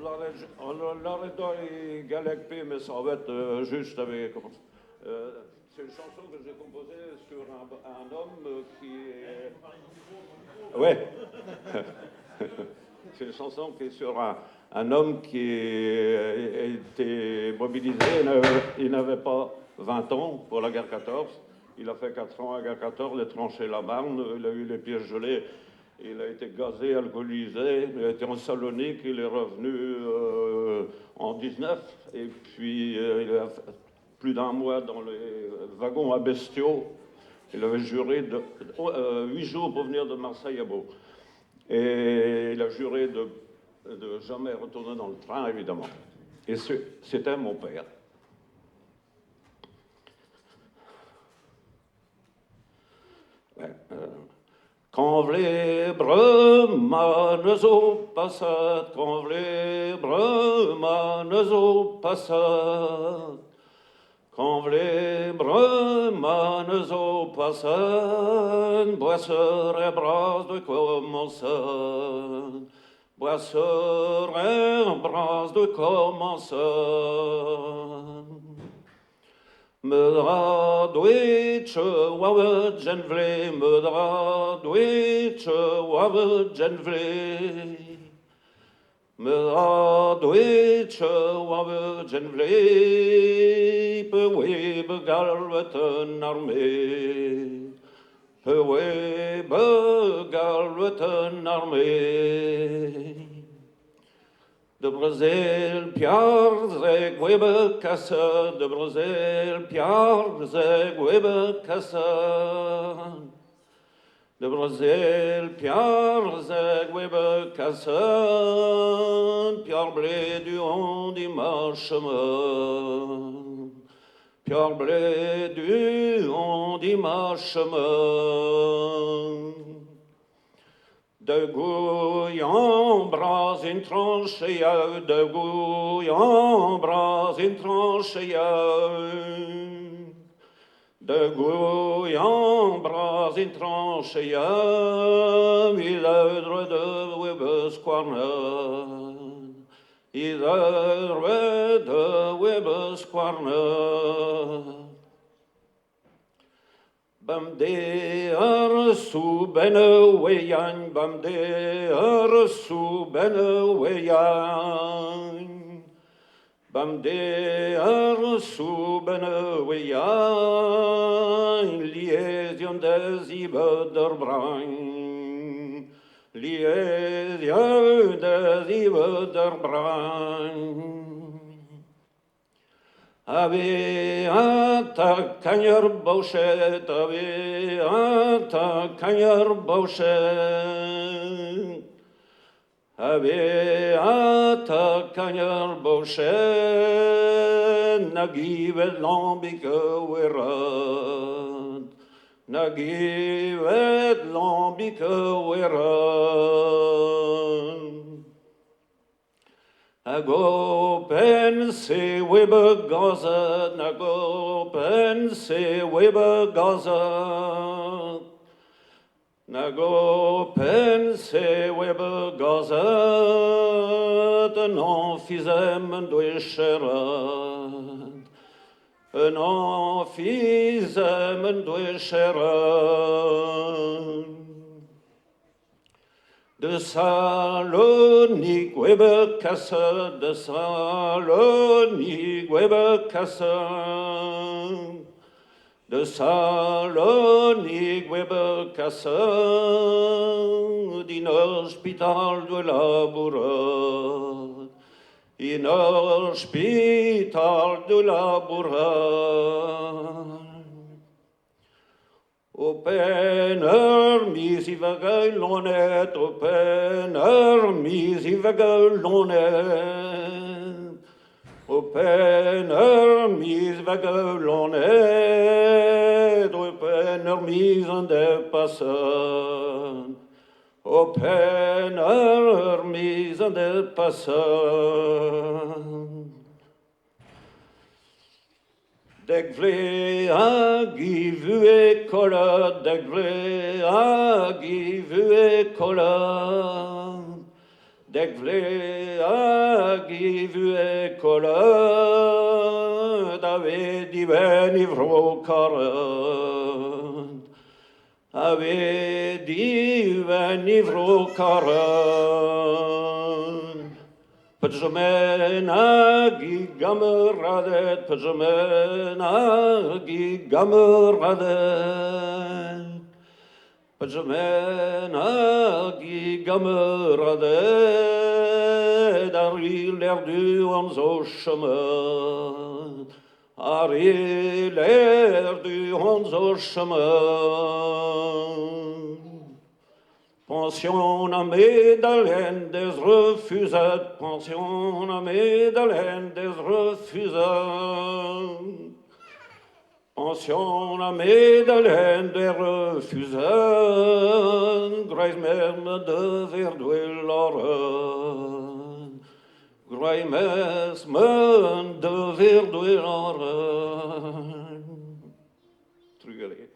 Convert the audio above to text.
l'arrêt dans Galacpé, mais ça va être juste avec. C'est une chanson que j'ai composée sur un homme qui est. Ouais. C'est une chanson qui est sur un homme qui était mobilisé. Il n'avait pas 20 ans pour la guerre 14. Il a fait 4 ans à la guerre 14, il a tranché la Marne, il a eu les pieds gelés. Il a été gazé, alcoolisé, il a été en Salonique, il est revenu en 19, et puis il a fait plus d'un mois dans les wagons à bestiaux. Il avait juré 8 jours pour venir de Marseille à Beau. Et il a juré de jamais retourner dans le train, évidemment. Et c'était mon père. Ouais, quand les bremanes au passat, quand les bremanes au passat, quand les bremanes au passat, boisseur et bras de commençat, boisseur et bras de commençat. Mødra Deutsche wawe genvle, Mødra Deutsche wawe genvle, Mødra Deutsche wawe genvle, Pewe begalweten armee, Pewe begalweten armee. De Brazil, Piarze, Gwebe, Kassa, de Brazil, Piarze, Gwebe, Kassa. De Brazil, Piarze, Gwebe, Kassa, Pierre Blé du on dimanche, Pierre Blé du on dimanche. De Gouillan, bras in tranche, de Gouillan, bras in tranche, de Gouillan, bras in tranche, il audre de Webesquarnen, il audre de Webesquarnen. Bam de arsu beneweyan, bam de arsu beneweyan, bam de arsu beneweyan, liaison des Ibederbrand, liaison des Ibederbrand. Ave ata kanyer boshet, ave ata kanyer boshet, ave ata kanyer boshet, nagivet lambike werad, nagivet lambike werad. Nago pense webe gaza, nago pense webe gaza, nago pense webe gaza, un amphizem doucherad, un amphizem doucherad. De Salonique, Webe Kassa, de Salonique, Webe Kassa, de Salonique, Webe Kassa, d'un hospital de la Bourrade, d'un hospital de la Bourrade. O penner mis I vagalonet, o penner mis I vagalonet, o penner mis vagalonet, o penner mis en dépassant, o penner mis en dépassant. Deg vle a givu ekola, deg vle a givu ekola, deg vle a qui vu école David divin ivro carant David divin ivro carant Pajamena gigamradet Pajamena gigamradet Pajamena gigamradet Ari l'air du onze chemin Ari l'air du onze chemin Pension à Médalène des refusades, pension à Médalène des refusades. Pension à Médalène des refusades, Grace même de Verdouille Lorraine. Grace même de Verdouille Lorraine. Truggeré.